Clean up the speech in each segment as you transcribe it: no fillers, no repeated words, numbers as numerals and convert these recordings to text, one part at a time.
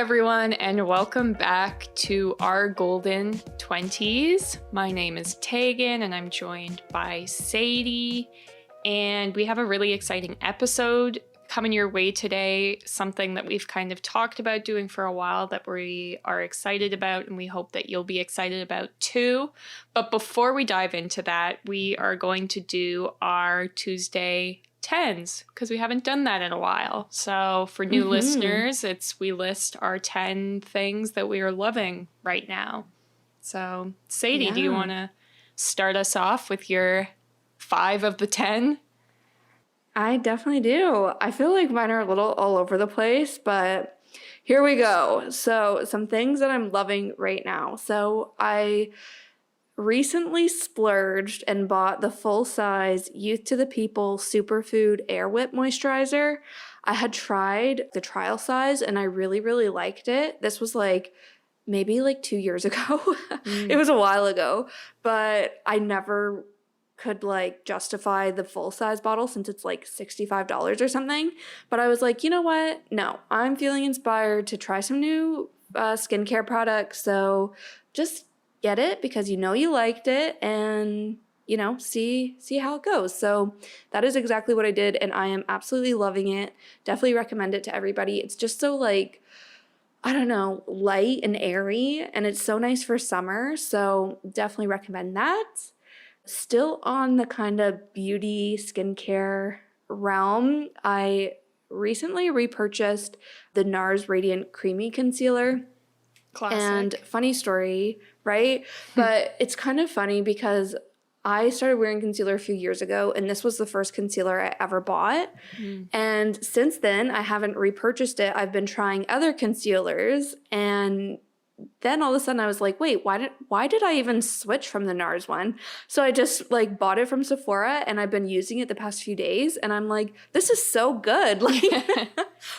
everyone, and welcome back to our Golden 20s. My name is Teagan, and I'm joined by Sadie, and we have a really exciting episode coming your way today, something that we've kind of talked about doing for a while that we are excited about, and we hope that you'll be excited about too. But before we dive into that, we are going to do our Tuesday 10s because we haven't done that in a while. So for new listeners, we list our 10 things that we are loving right now. So Sadie, do you want to start us off with your 5 of the 10? I definitely do. I feel like mine are a little all over the place, but here we go. So some things that I'm loving right now. So I recently splurged and bought the full-size Youth to the People Superfood Air Whip Moisturizer. I had tried the trial size and I really, really liked it. This was maybe 2 years ago. It was a while ago, but I never could justify the full-size bottle since it's $65 or something. But I was like, you know what? No, I'm feeling inspired to try some new skincare products. So just get it because you liked it and see how it goes. So that is exactly what I did, and I am absolutely loving it. Definitely recommend it to everybody. It's just so I don't know, light and airy, and it's so nice for summer. So definitely recommend that. Still on the kind of beauty skincare realm, I recently repurchased the NARS Radiant Creamy Concealer. Classic. And funny story, right? But it's kind of funny because I started wearing concealer a few years ago, and this was the first concealer I ever bought. And since then, I haven't repurchased it. I've been trying other concealers, and then all of a sudden I was like, wait, why did I even switch from the NARS one? So I just bought it from Sephora, and I've been using it the past few days, and I'm like, this is so good.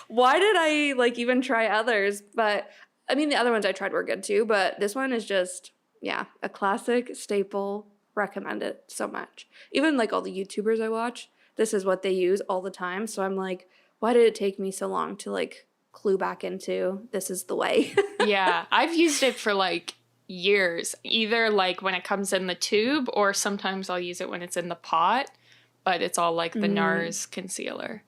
Why did I even try others? But I mean, the other ones I tried were good too, but this one is just, a classic staple. Recommend it so much. Even all the YouTubers I watch, this is what they use all the time. So I'm like, why did it take me so long to clue back into this is the way? Yeah, I've used it for years, either when it comes in the tube or sometimes I'll use it when it's in the pot, but it's all the NARS concealer.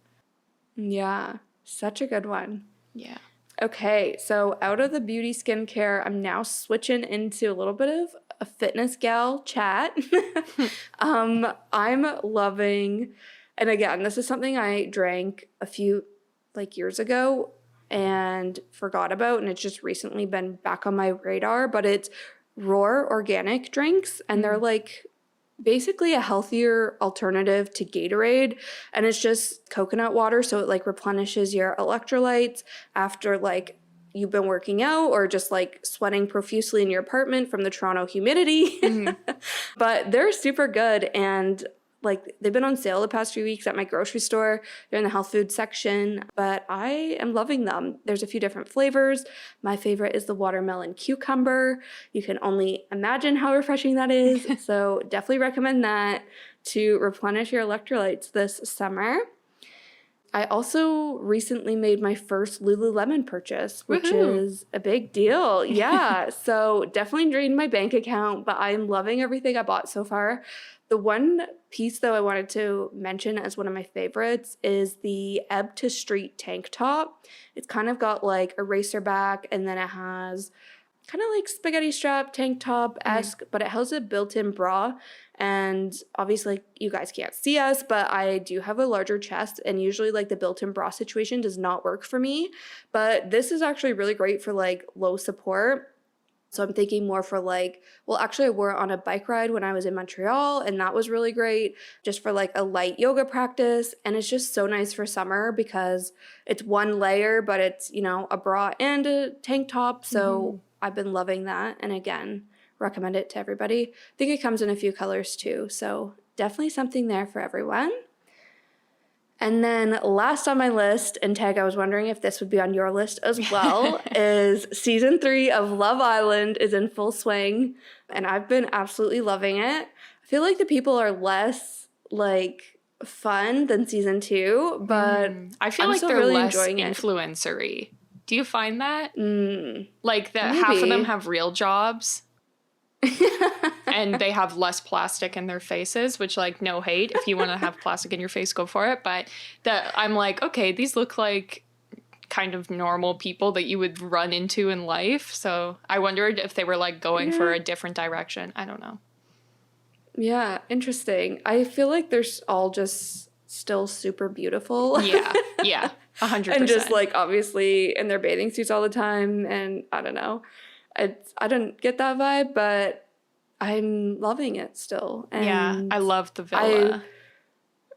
Yeah, such a good one. Yeah. Okay, so out of the beauty skincare, I'm now switching into a little bit of a fitness gal chat. I'm loving, and again, this is something I drank a few years ago and forgot about, and it's just recently been back on my radar, but it's Roar organic drinks, and they're basically a healthier alternative to Gatorade, and it's just coconut water, so it replenishes your electrolytes after you've been working out or just sweating profusely in your apartment from the Toronto humidity. But they're super good, and they've been on sale the past few weeks at my grocery store. They're in the health food section, but I am loving them. There's a few different flavors. My favorite is the watermelon cucumber. You can only imagine how refreshing that is. So definitely recommend that to replenish your electrolytes this summer. I also recently made my first Lululemon purchase, which is a big deal. Yeah, so definitely drained my bank account, but I'm loving everything I bought so far. The one piece, though, I wanted to mention as one of my favorites is the Ebb to Street tank top. It's kind of got a racer back, and then it has kind of spaghetti strap tank top-esque, but it has a built-in bra. And obviously, you guys can't see us, but I do have a larger chest, and usually the built-in bra situation does not work for me. But this is actually really great for low support. So I'm thinking more for actually I wore it on a bike ride when I was in Montreal, and that was really great just for a light yoga practice. And it's just so nice for summer because it's one layer, but it's, a bra and a tank top. So I've been loving that. And again, recommend it to everybody. I think it comes in a few colors too. So definitely something there for everyone. And then last on my list, and Tag, I was wondering if this would be on your list as well, is season 3 of Love Island is in full swing, and I've been absolutely loving it. I feel like the people are less fun than season 2, but I feel I'm like still they're really less enjoying it. influencer-y. Do you find that? Like that maybe. half of them have real jobs and they have less plastic in their faces, which like no hate. If you want to have plastic in your face, go for it. But that I'm like, okay, these look like kind of normal people that you would run into in life. So I wondered if they were like going for a different direction. I don't know. Yeah, interesting. I feel like they're all just still super beautiful. Yeah, 100%. And just like obviously in their bathing suits all the time. And I don't know. I don't get that vibe, but I'm loving it still. And yeah, I love the villa.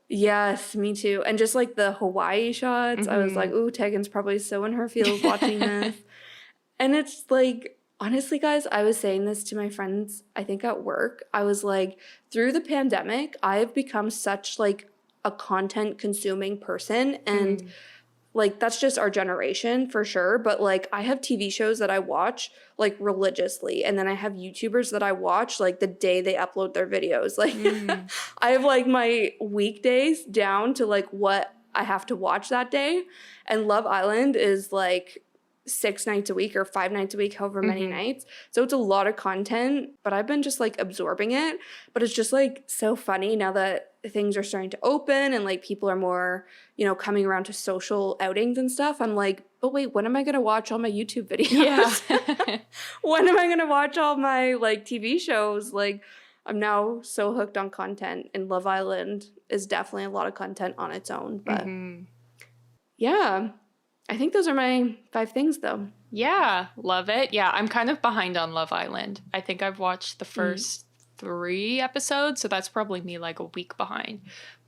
Yes, me too. And just like the Hawaii shots, I was like, ooh, Tegan's probably so in her feels watching this. And it's like, honestly, guys, I was saying this to my friends, I think at work. I was like, through the pandemic, I have become such like a content consuming person. And like, that's just our generation for sure. But like, I have TV shows that I watch like religiously. And then I have YouTubers that I watch like the day they upload their videos. Like, I have like my weekdays down to like what I have to watch that day. And Love Island is like 6 nights a week or 5 nights a week, however many nights. So it's a lot of content, but I've been just like absorbing it. But it's just like so funny now that things are starting to open and like people are more, you know, coming around to social outings and stuff. I'm like, but wait, when am I going to watch all my YouTube videos? Yeah. When am I going to watch all my like TV shows? Like, I'm now so hooked on content, and Love Island is definitely a lot of content on its own. But yeah. I think those are my 5 things, though. Yeah, love it. Yeah, I'm kind of behind on Love Island. I think I've watched the first 3 episodes, so that's probably me like a week behind.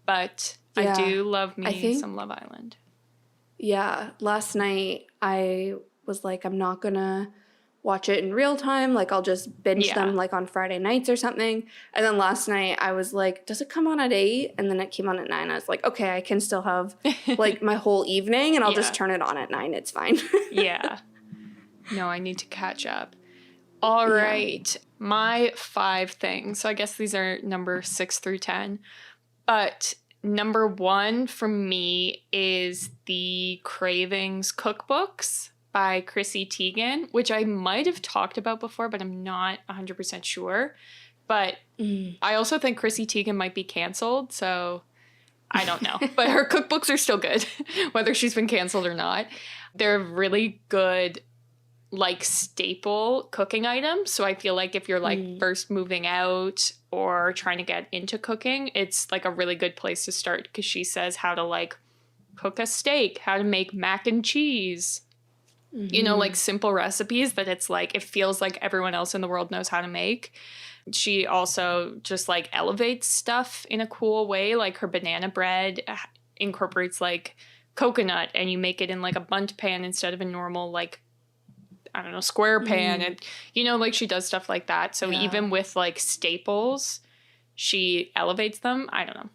But I do love me some Love Island. Yeah, last night I was like, I'm not going to watch it in real time. Like, I'll just binge them like on Friday nights or something. And then last night I was like, does it come on at 8? And then it came on at 9. I was like, okay, I can still have like my whole evening, and I'll just turn it on at 9. It's fine. Yeah. No, I need to catch up. All right. My 5 things. So I guess these are number 6 through 10. But number 1 for me is the Cravings cookbooks by Chrissy Teigen, which I might have talked about before, but I'm not 100% sure. But I also think Chrissy Teigen might be canceled, so I don't know. But her cookbooks are still good, whether she's been canceled or not. They're really good, like, staple cooking items. So I feel like if you're, like, first moving out or trying to get into cooking, it's, like, a really good place to start, because she says how to, like, cook a steak, how to make mac and cheese. You know, like simple recipes that it's like, it feels like everyone else in the world knows how to make. She also just like elevates stuff in a cool way. Like her banana bread incorporates like coconut, and you make it in like a bundt pan instead of a normal, like, I don't know, square pan. And, you know, like she does stuff like that. So even with like staples, she elevates them. I don't know.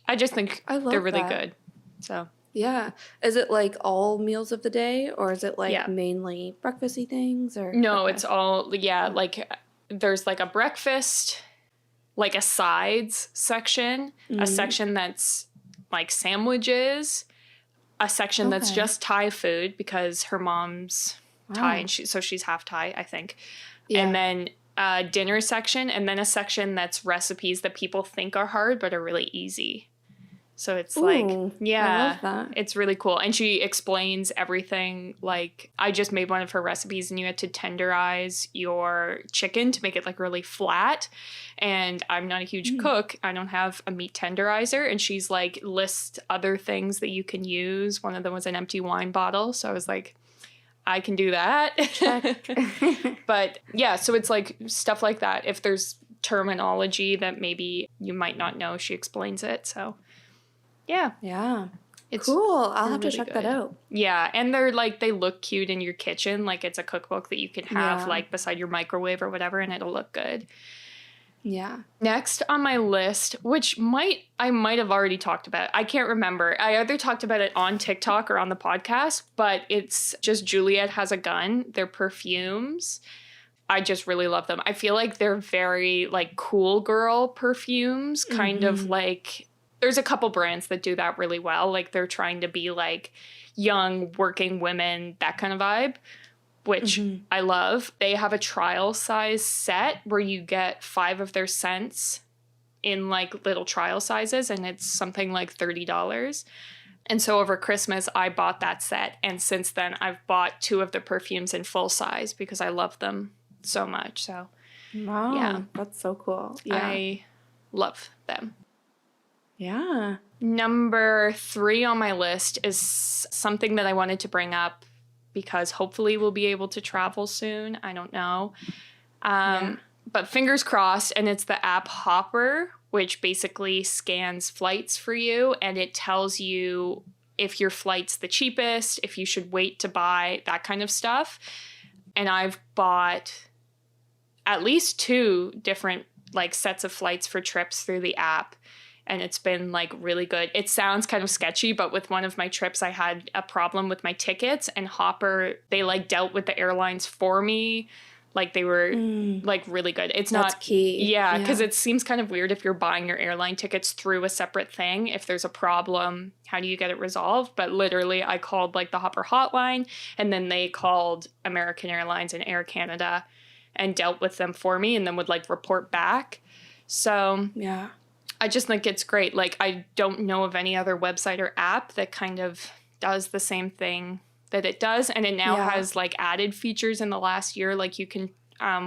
I just think they're really good. So. Yeah. Is it like all meals of the day, or is it like mainly breakfasty things? Or no, it's all, like there's like a breakfast, like a sides section, a section that's like sandwiches, a section that's just Thai food because her mom's Thai, and she's half Thai, I think. Yeah. And then a dinner section, and then a section that's recipes that people think are hard but are really easy. So it's like, I love that. It's really cool. And she explains everything. Like, I just made one of her recipes, and you had to tenderize your chicken to make it like really flat. And I'm not a huge cook. I don't have a meat tenderizer. And she's like, list other things that you can use. One of them was an empty wine bottle. So I was like, I can do that. But yeah, so it's like stuff like that. If there's terminology that maybe you might not know, she explains it. So. Yeah. It's cool. I'll have to check that out. Yeah. And they're like, they look cute in your kitchen. Like it's a cookbook that you can have like beside your microwave or whatever, and it'll look good. Yeah. Next on my list, which I might have already talked about. I can't remember. I either talked about it on TikTok or on the podcast, but it's just Juliet Has a Gun. They're perfumes. I just really love them. I feel like they're very like cool girl perfumes, kind of like. There's a couple brands that do that really well. Like they're trying to be like, young working women, that kind of vibe, which I love. They have a trial size set where you get 5 of their scents in like little trial sizes, and it's something like $30. And so over Christmas, I bought that set. And since then, I've bought 2 of the perfumes in full size because I love them so much. So, wow, yeah, that's so cool. Yeah. I love them. Yeah. Number 3 on my list is something that I wanted to bring up because hopefully we'll be able to travel soon. I don't know. But fingers crossed. And it's the app Hopper, which basically scans flights for you. And it tells you if your flight's the cheapest, if you should wait to buy, that kind of stuff. And I've bought at least 2 different like sets of flights for trips through the app. And it's been like really good. It sounds kind of sketchy, but with one of my trips, I had a problem with my tickets, and Hopper, they like dealt with the airlines for me. Like they were like really good. It's That's not key. Yeah, because it seems kind of weird if you're buying your airline tickets through a separate thing. If there's a problem, how do you get it resolved? But literally, I called like the Hopper hotline, and then they called American Airlines and Air Canada and dealt with them for me, and then would like report back. So yeah. I just think it's great. Like, I don't know of any other website or app that kind of does the same thing that it does. And it now has, like, added features in the last year. Like, you can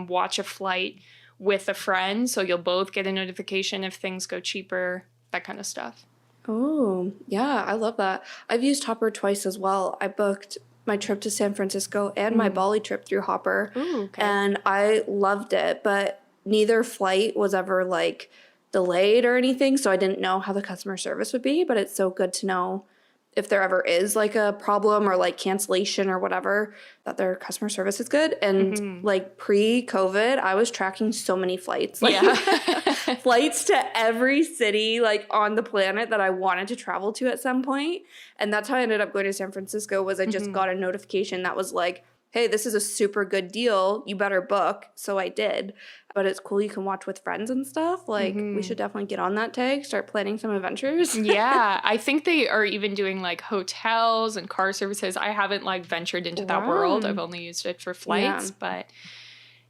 watch a flight with a friend, so you'll both get a notification if things go cheaper, that kind of stuff. Oh, yeah, I love that. I've used Hopper twice as well. I booked my trip to San Francisco and my Bali trip through Hopper. Ooh, okay. And I loved it, but neither flight was ever, like, delayed or anything, so I didn't know how the customer service would be, but it's so good to know if there ever is like a problem or like cancellation or whatever, that their customer service is good. And like pre-COVID, I was tracking so many flights, like flights to every city like on the planet that I wanted to travel to at some point. And that's how I ended up going to San Francisco. Was I just got a notification that was like, hey, this is a super good deal, you better book. So I did. But it's cool you can watch with friends and stuff. Like, we should definitely get on that tag, start planning some adventures. Yeah, I think they are even doing, like, hotels and car services. I haven't, like, ventured into that world. I've only used it for flights. But,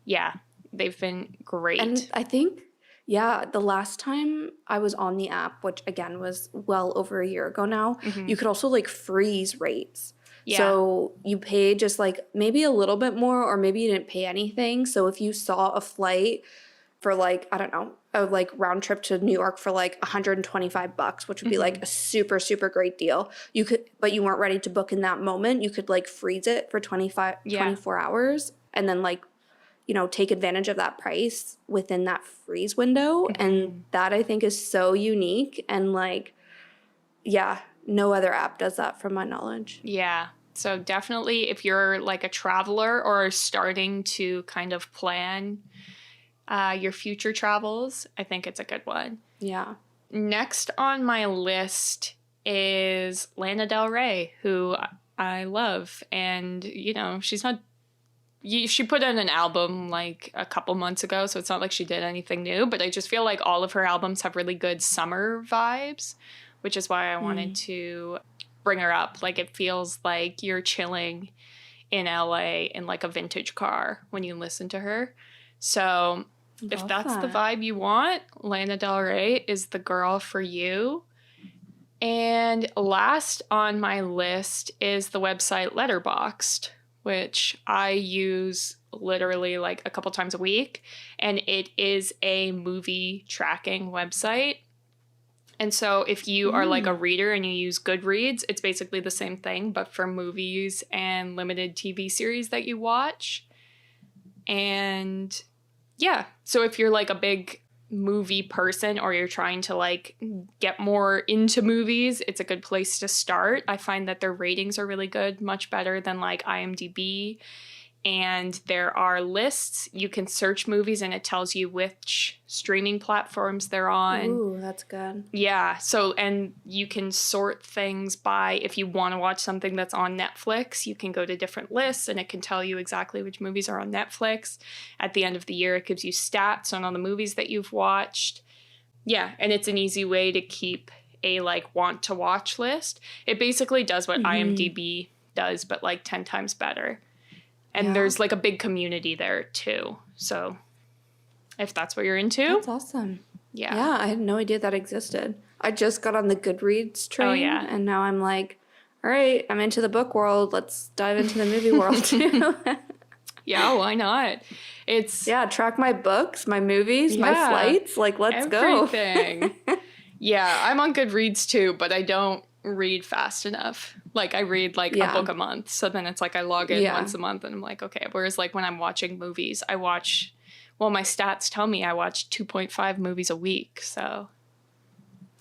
yeah, they've been great. And I think, yeah, the last time I was on the app, which, again, was well over a year ago now, you could also, like, freeze rates. Yeah. So you pay just like maybe a little bit more, or maybe you didn't pay anything. So if you saw a flight for like, I don't know, a like round trip to New York for like $125, which would be like a super, super great deal. You could, but you weren't ready to book in that moment. You could like freeze it for 24 hours and then like, you know, take advantage of that price within that freeze window. And that I think is so unique. And like, yeah, no other app does that from my knowledge. Yeah. So definitely if you're like a traveler or starting to kind of plan your future travels, I think it's a good one. Yeah. Next on my list is Lana Del Rey, who I love. And, you know, she's not... She put out an album like a couple months ago, so it's not like she did anything new. But I just feel like all of her albums have really good summer vibes, which is why I wanted to bring her up. Like, it feels like you're chilling in LA in like a vintage car when you listen to her. So if that's the vibe you want, Lana Del Rey is the girl for you. And last on my list is the website Letterboxd, which I use literally like a couple times a week. And it is a movie tracking website. And so if you are like a reader and you use Goodreads, it's basically the same thing, but for movies and limited TV series that you watch. And yeah, so if you're like a big movie person or you're trying to like get more into movies, it's a good place to start. I find that their ratings are really good, much better than like IMDb. And there are lists. You can search movies and it tells you which streaming platforms they're on. Ooh, that's good. Yeah. So, and you can sort things by, if you want to watch something that's on Netflix, you can go to different lists and it can tell you exactly which movies are on Netflix. At the end of the year, it gives you stats on all the movies that you've watched. Yeah. And it's an easy way to keep a like want to watch list. It basically does what IMDb does, but like 10 times better. And there's like a big community there too. So if that's what you're into. That's awesome. Yeah. Yeah, I had no idea that existed. I just got on the Goodreads train. Oh, yeah. And now I'm like, all right, I'm into the book world. Let's dive into the movie world too. Yeah, why not? It's track my books, my movies, my flights. Like, let's everything. go. Yeah, I'm on Goodreads too, but I don't read fast enough. Like, I read like a book a month. So then it's like I log in once a month and I'm like, okay. Whereas like when I'm watching movies, my stats tell me I watch 2.5 movies a week. So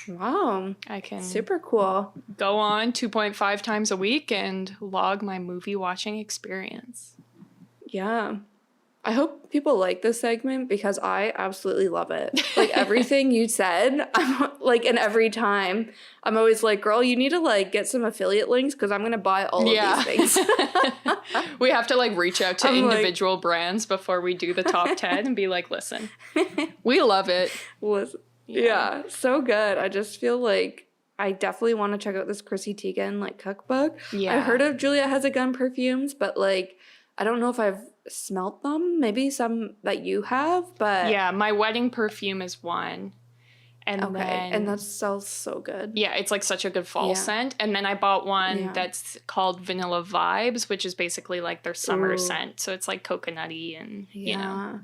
Wow. I can super cool. Go on 2.5 times a week and log my movie watching experience. Yeah. I hope people like this segment because I absolutely love it. Like everything you said, I'm like, and every time I'm always like, girl, you need to like get some affiliate links because I'm going to buy all of these things. We have to like reach out to individual brands before we do the top 10 and be like, listen, we love it. Yeah, so good. I just feel like I definitely want to check out this Chrissy Teigen like cookbook. Yeah. I heard of Juliet Has a Gun perfumes, but like I don't know if I've smelt them. Maybe some that you have, but yeah, my wedding perfume is one. And then, and that smells so good. Yeah, it's like such a good fall scent. And then I bought one that's called Vanilla Vibes, which is basically like their summer scent. So it's like coconutty and you know.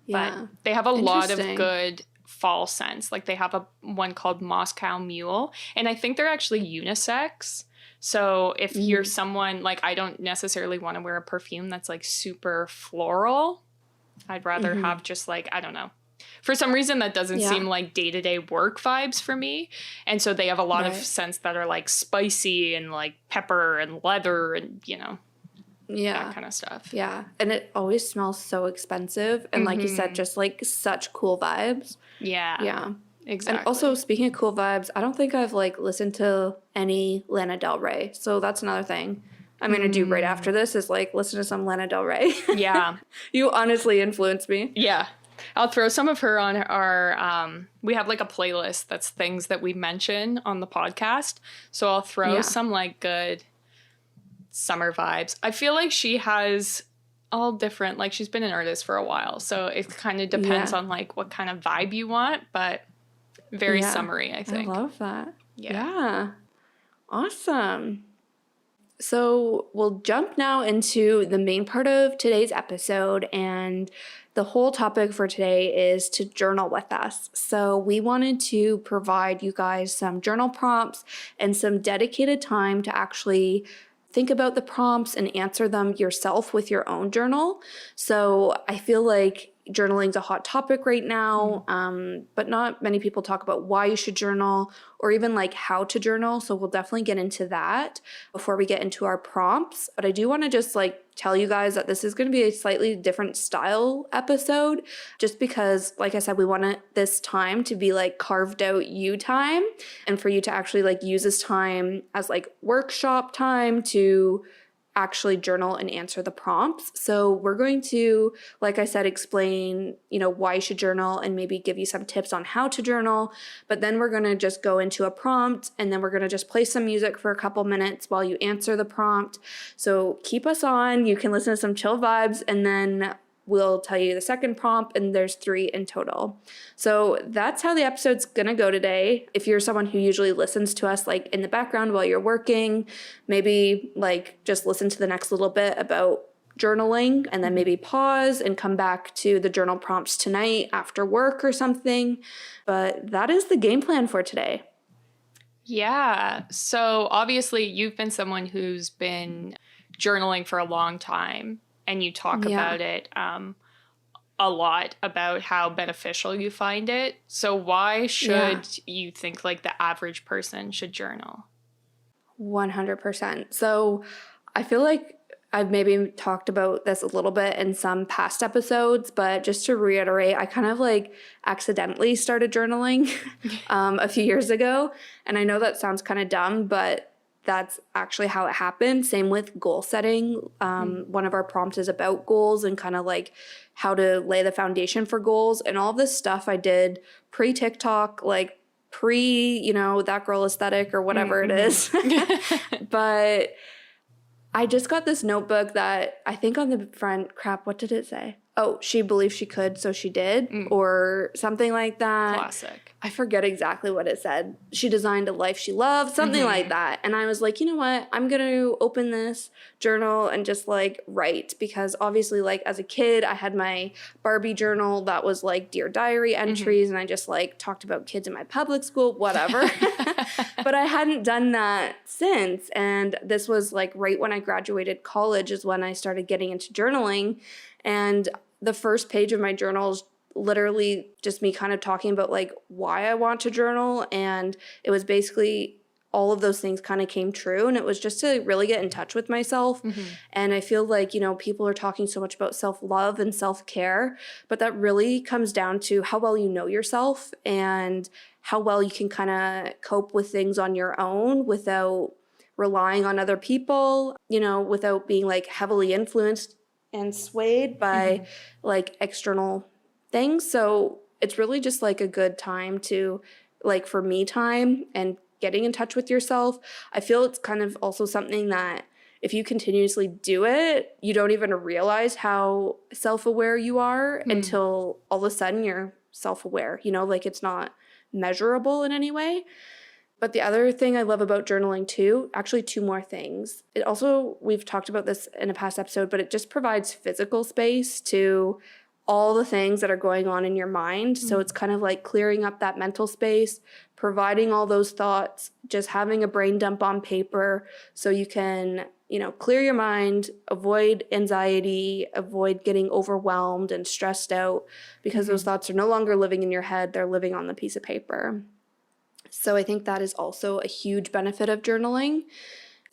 But they have a lot of good fall scents. Like they have one called Moscow Mule, and I think they're actually unisex. So if you're someone like, I don't necessarily want to wear a perfume that's like super floral. I'd rather have just like, I don't know. For some reason that doesn't seem like day-to-day work vibes for me. And so they have a lot of scents that are like spicy and like pepper and leather and, you know, that kind of stuff. Yeah. And it always smells so expensive. And like you said, just like such cool vibes. Yeah. Yeah. Exactly. And also, speaking of cool vibes, I don't think I've like listened to any Lana Del Rey. So that's another thing I'm going to do right after this is like listen to some Lana Del Rey. Yeah. You honestly influenced me. Yeah. I'll throw some of her on our, we have like a playlist that's things that we mention on the podcast. So I'll throw some like good summer vibes. I feel like she has all different, like she's been an artist for a while. So it kind of depends on like what kind of vibe you want, but very summery, I think. I love that. Yeah. Awesome. So we'll jump now into the main part of today's episode, and the whole topic for today is to journal with us. So we wanted to provide you guys some journal prompts and some dedicated time to actually think about the prompts and answer them yourself with your own journal. So I feel like journaling's a hot topic right now, but not many people talk about why you should journal or even like how to journal. So we'll definitely get into that before we get into our prompts. But I do want to just like tell you guys that this is going to be a slightly different style episode, just because, like I said, we want this time to be like carved out you time and for you to actually like use this time as like workshop time to actually journal and answer the prompts. So we're going to, like I said, explain, you know, why you should journal and maybe give you some tips on how to journal. But then we're going to just go into a prompt, and then we're going to just play some music for a couple minutes while you answer the prompt. So keep us on. You can listen to some chill vibes, and then we'll tell you the second prompt, and there's 3 in total. So that's how the episode's gonna go today. If you're someone who usually listens to us like in the background while you're working, maybe like just listen to the next little bit about journaling and then maybe pause and come back to the journal prompts tonight after work or something. But that is the game plan for today. Yeah. So obviously you've been someone who's been journaling for a long time. And you talk about it a lot, about how beneficial you find it. So why should you think like the average person should journal? 100%. So I feel like I've maybe talked about this a little bit in some past episodes, but just to reiterate, I kind of like accidentally started journaling a few years ago. And I know that sounds kind of dumb, but that's actually how it happened. Same with goal setting. One of our prompts is about goals and kind of like how to lay the foundation for goals. And all of this stuff I did pre-TikTok, like that girl aesthetic or whatever it is. But I just got this notebook that I think on the front, what did it say? Oh, she believed she could, so she did, or something like that. Classic. I forget exactly what it said. She designed a life she loved, something like that. And I was like, you know what? I'm going to open this journal and just like write, because obviously like as a kid, I had my Barbie journal that was like Dear Diary entries, and I just like talked about kids in my public school, whatever. But I hadn't done that since. And this was like right when I graduated college is when I started getting into journaling. And the first page of my journal is literally just me kind of talking about like why I want to journal. And it was basically all of those things kind of came true. And it was just to really get in touch with myself. And I feel like, people are talking so much about self-love and self-care, but that really comes down to how well you know yourself and how well you can kind of cope with things on your own without relying on other people, without being like heavily influenced and swayed by like external things. So it's really just like a good time to like for me time and getting in touch with yourself. I feel it's kind of also something that if you continuously do it, you don't even realize how self-aware you are until all of a sudden you're self-aware, like it's not measurable in any way. But the other thing I love about journaling too, actually two more things. It also, we've talked about this in a past episode, but it just provides physical space to all the things that are going on in your mind. So it's kind of like clearing up that mental space, providing all those thoughts, just having a brain dump on paper so you can, clear your mind, avoid anxiety, avoid getting overwhelmed and stressed out, because those thoughts are no longer living in your head, they're living on the piece of paper. So I think that is also a huge benefit of journaling.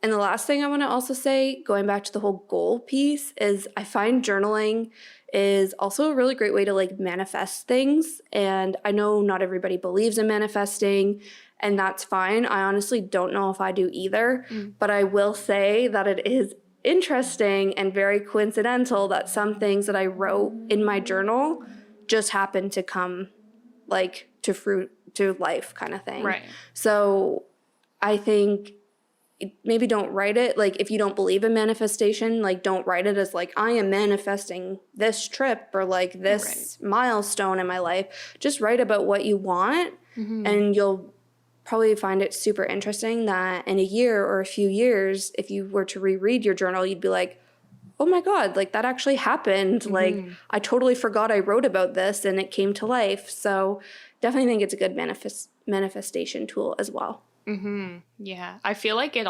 And the last thing I want to also say, going back to the whole goal piece, is I find journaling is also a really great way to like manifest things. And I know not everybody believes in manifesting, and that's fine. I honestly don't know if I do either, but I will say that it is interesting and very coincidental that some things that I wrote in my journal just happened to come like to fruit to life kind of thing. Right. So I think maybe don't write it. Like if you don't believe in manifestation, like don't write it as like, I am manifesting this trip or like this milestone in my life. Just write about what you want, and you'll probably find it super interesting that in a year or a few years, if you were to reread your journal, you'd be like, oh my God, like that actually happened. Like I totally forgot I wrote about this and it came to life. So definitely think it's a good manifestation tool as well. Yeah. I feel like you're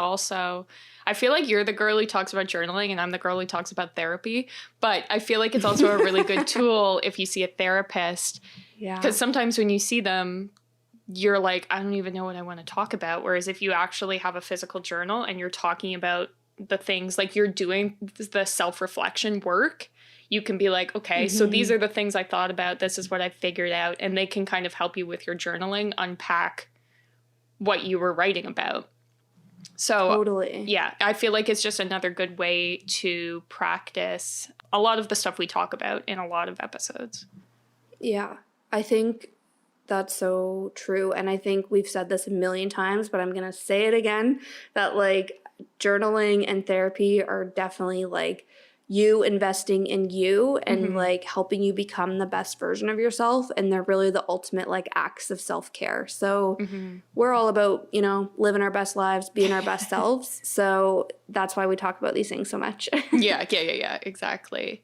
the girl who talks about journaling and I'm the girl who talks about therapy. But I feel like it's also a really good tool if you see a therapist. Yeah. Because sometimes when you see them, you're like, I don't even know what I want to talk about. Whereas if you actually have a physical journal and you're talking about the things, like you're doing the self-reflection work, you can be like, okay, so these are the things I thought about. This is what I figured out. And they can kind of help you with your journaling unpack what you were writing about. So totally. Yeah, I feel like it's just another good way to practice a lot of the stuff we talk about in a lot of episodes. Yeah, I think that's so true. And I think we've said this a million times, but I'm going to say it again, that like journaling and therapy are definitely like you investing in you and like helping you become the best version of yourself. And they're really the ultimate like acts of self-care. So we're all about, living our best lives, being our best selves. So that's why we talk about these things so much. Yeah, exactly.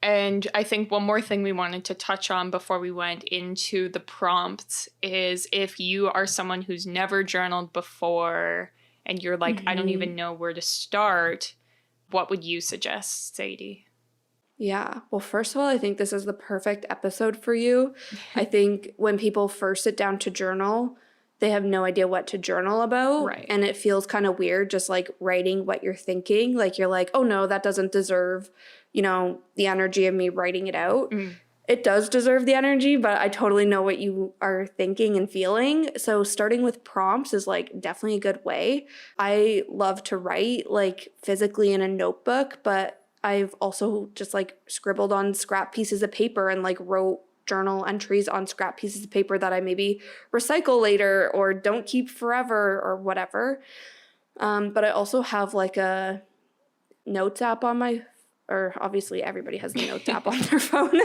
And I think one more thing we wanted to touch on before we went into the prompts is if you are someone who's never journaled before and you're like, I don't even know where to start, what would you suggest, Sadie? Yeah. Well, first of all, I think this is the perfect episode for you. I think when people first sit down to journal, they have no idea what to journal about. Right. And it feels kind of weird just like writing what you're thinking. Like you're like, oh no, that doesn't deserve, the energy of me writing it out. It does deserve the energy, but I totally know what you are thinking and feeling. So starting with prompts is like definitely a good way. I love to write like physically in a notebook, but I've also just like scribbled on scrap pieces of paper and like wrote journal entries on scrap pieces of paper that I maybe recycle later or don't keep forever or whatever. But I also have like a notes app on my, or obviously everybody has the notes app on their phone,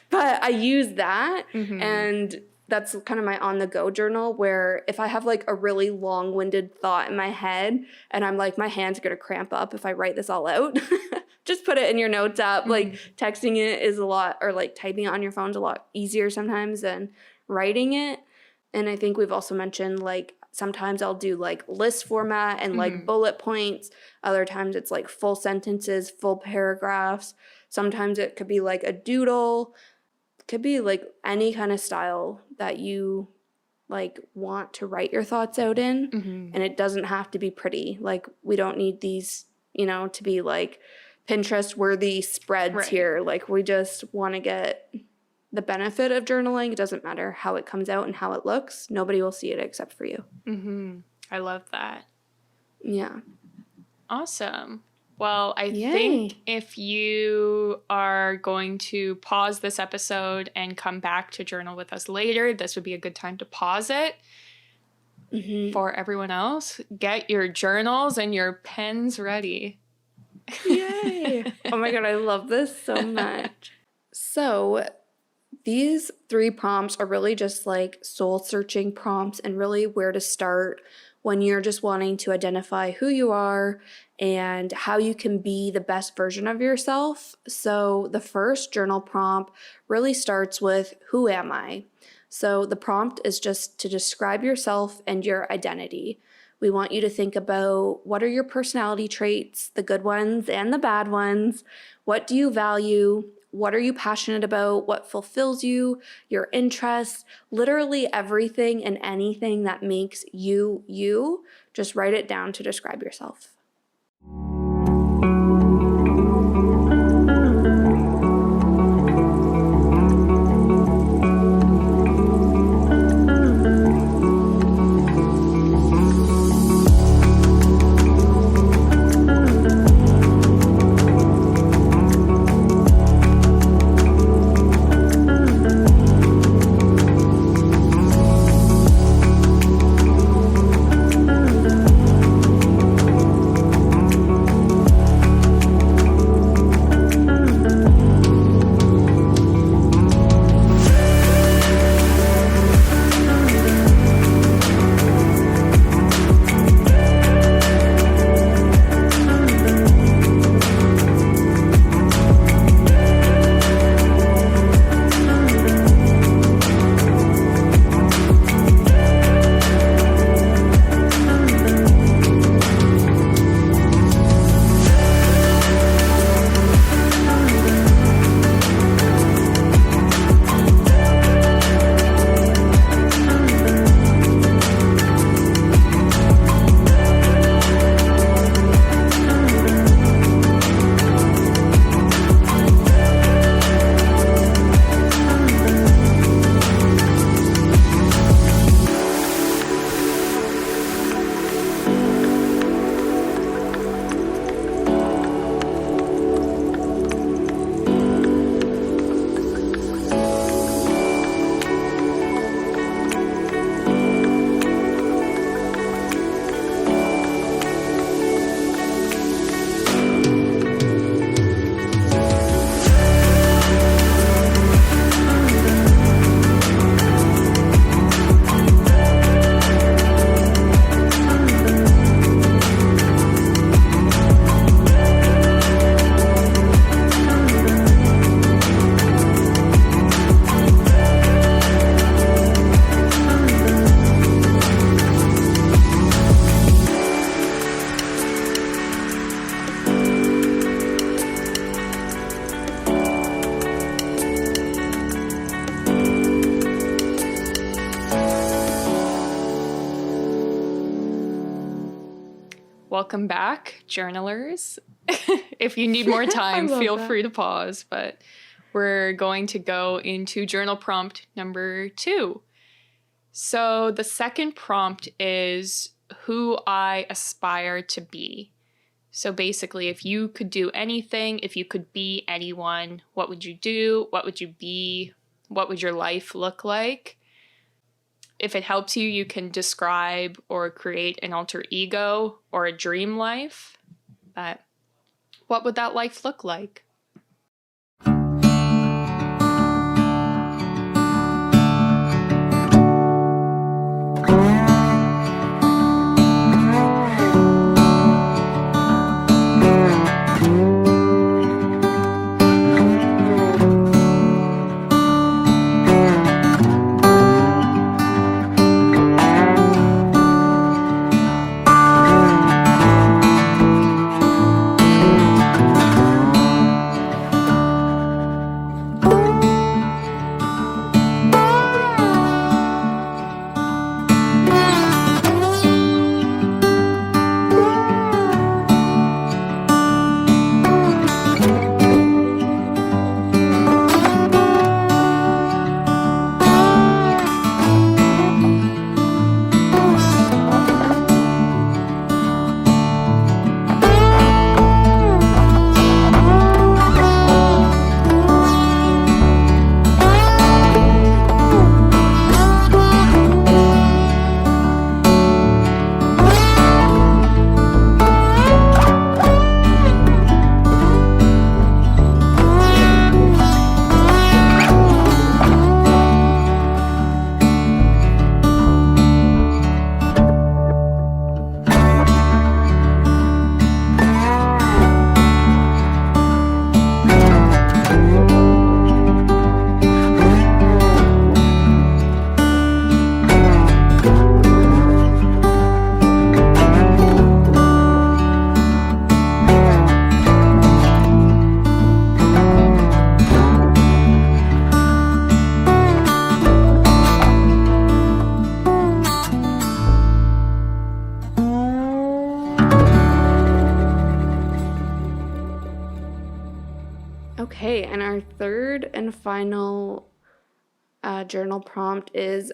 but I use that. And that's kind of my on-the-go journal, where if I have like a really long-winded thought in my head and I'm like, my hand's gonna cramp up if I write this all out, just put it in your notes app. Like texting it is a lot, or like typing it on your phone's a lot easier sometimes than writing it. And I think we've also mentioned like sometimes I'll do like list format and like bullet points. Other times it's like full sentences, full paragraphs. Sometimes it could be like a doodle. Could be like any kind of style that you like want to write your thoughts out in. And it doesn't have to be pretty. Like we don't need these, you know, to be like Pinterest worthy spreads here. Like we just want to get the benefit of journaling. It doesn't matter how it comes out and how it looks. Nobody will see it except for you. I love that. Yeah. Awesome. Well, I think if you are going to pause this episode and come back to journal with us later, this would be a good time to pause it. For everyone else, get your journals and your pens ready. Yay. Oh my God, I love this so much. So these 3 prompts are really just like soul-searching prompts and really where to start when you're just wanting to identify who you are and how you can be the best version of yourself. So the first journal prompt really starts with, who am I? So the prompt is just to describe yourself and your identity. We want you to think about, what are your personality traits, the good ones and the bad ones? What do you value? What are you passionate about? What fulfills you? Your interests? Literally everything and anything that makes you, you. Just write it down to describe yourself. Welcome back, journalers. If you need more time, feel free to pause, but we're going to go into journal prompt number 2. So the second prompt is who I aspire to be. So basically, if you could do anything, if you could be anyone, what would you do? What would you be? what would your life look like? If it helps you, you can describe or create an alter ego or a dream life. But what would that life look like? Okay, and our third and final journal prompt is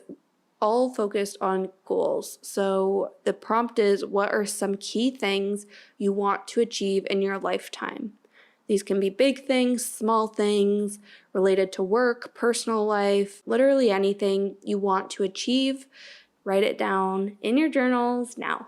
all focused on goals. So the prompt is, what are some key things you want to achieve in your lifetime? These can be big things, small things, related to work, personal life, literally anything you want to achieve. Write it down in your journals now.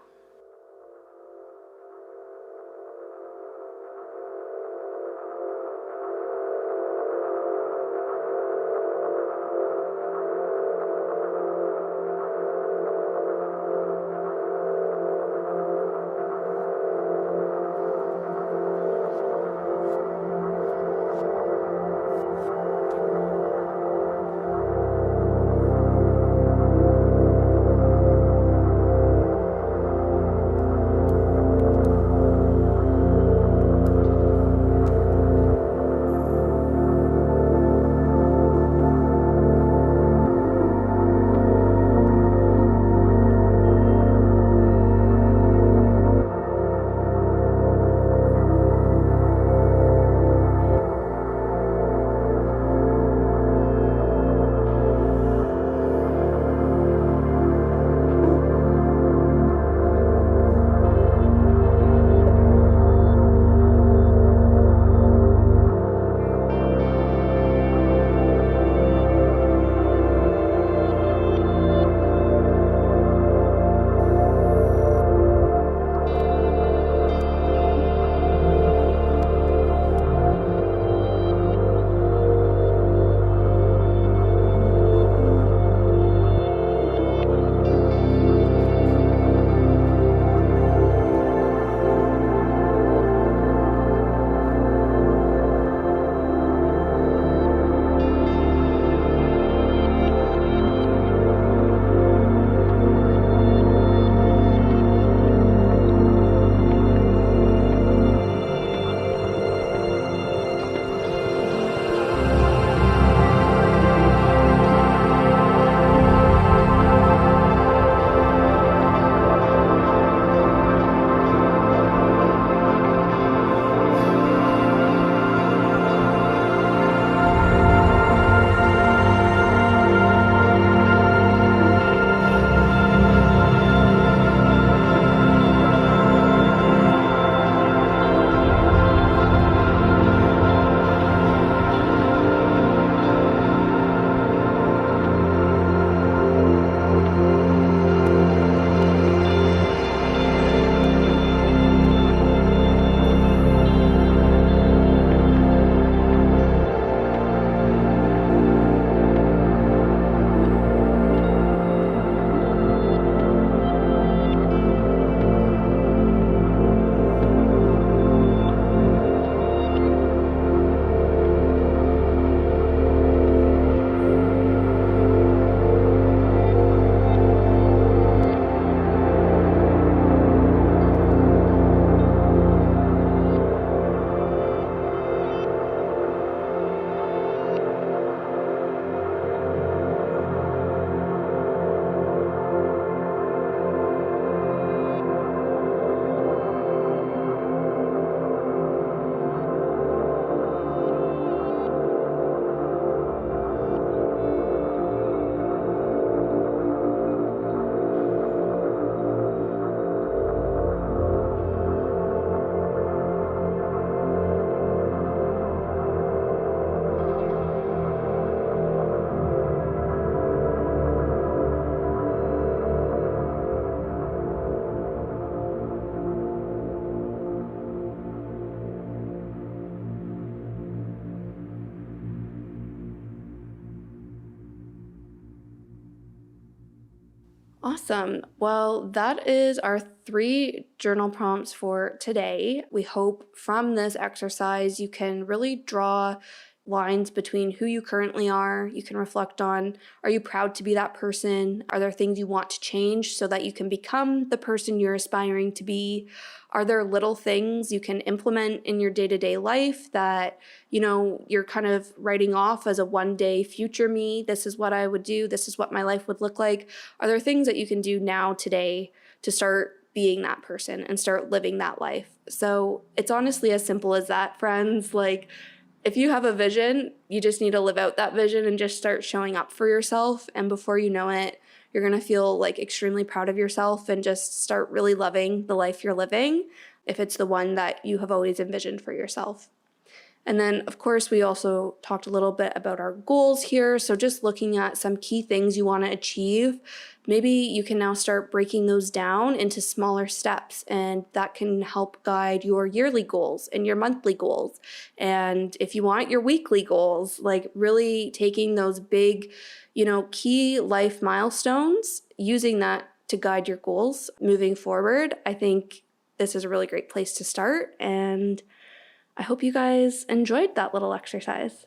Awesome. Well, that is our 3 journal prompts for today. We hope from this exercise you can really draw lines between who you currently are. You can reflect on, are you proud to be that person? Are there things you want to change so that you can become the person you're aspiring to be? Are there little things you can implement in your day-to-day life that, you're kind of writing off as a one-day future me? This is what I would do. This is what my life would look like. Are there things that you can do now today to start being that person and start living that life? So it's honestly as simple as that, friends. Like, if you have a vision, you just need to live out that vision and just start showing up for yourself. And before you know it, you're going to feel like extremely proud of yourself and just start really loving the life you're living if it's the one that you have always envisioned for yourself. And then, of course, we also talked a little bit about our goals here. So just looking at some key things you want to achieve, maybe you can now start breaking those down into smaller steps, and that can help guide your yearly goals and your monthly goals. And if you want your weekly goals, like really taking those big, key life milestones, using that to guide your goals moving forward, I think this is a really great place to start. And I hope you guys enjoyed that little exercise.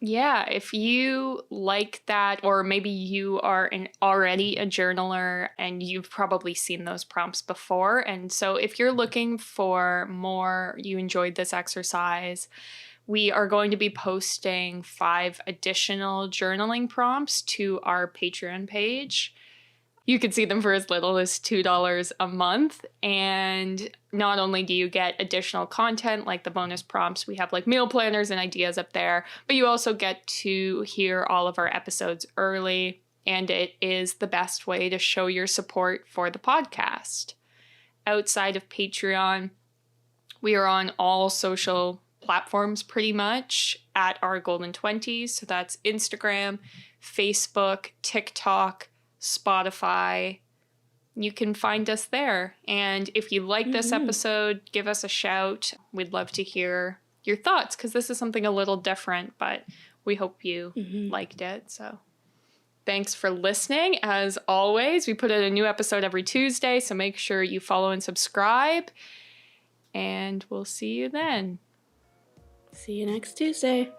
Yeah, if you like that, or maybe you are already a journaler and you've probably seen those prompts before. And so if you're looking for more, you enjoyed this exercise, we are going to be posting 5 additional journaling prompts to our Patreon page. You can see them for as little as $2 a month. And not only do you get additional content like the bonus prompts, we have like meal planners and ideas up there, but you also get to hear all of our episodes early. And it is the best way to show your support for the podcast. Outside of Patreon, we are on all social platforms pretty much at our Golden 20s. So that's Instagram, Facebook, TikTok, Spotify. You can find us there. And if you like this episode, give us a shout. We'd love to hear your thoughts because this is something a little different, but we hope you liked it. So thanks for listening. As always, we put out a new episode every Tuesday, so make sure you follow and subscribe. And we'll see you then. See you next Tuesday.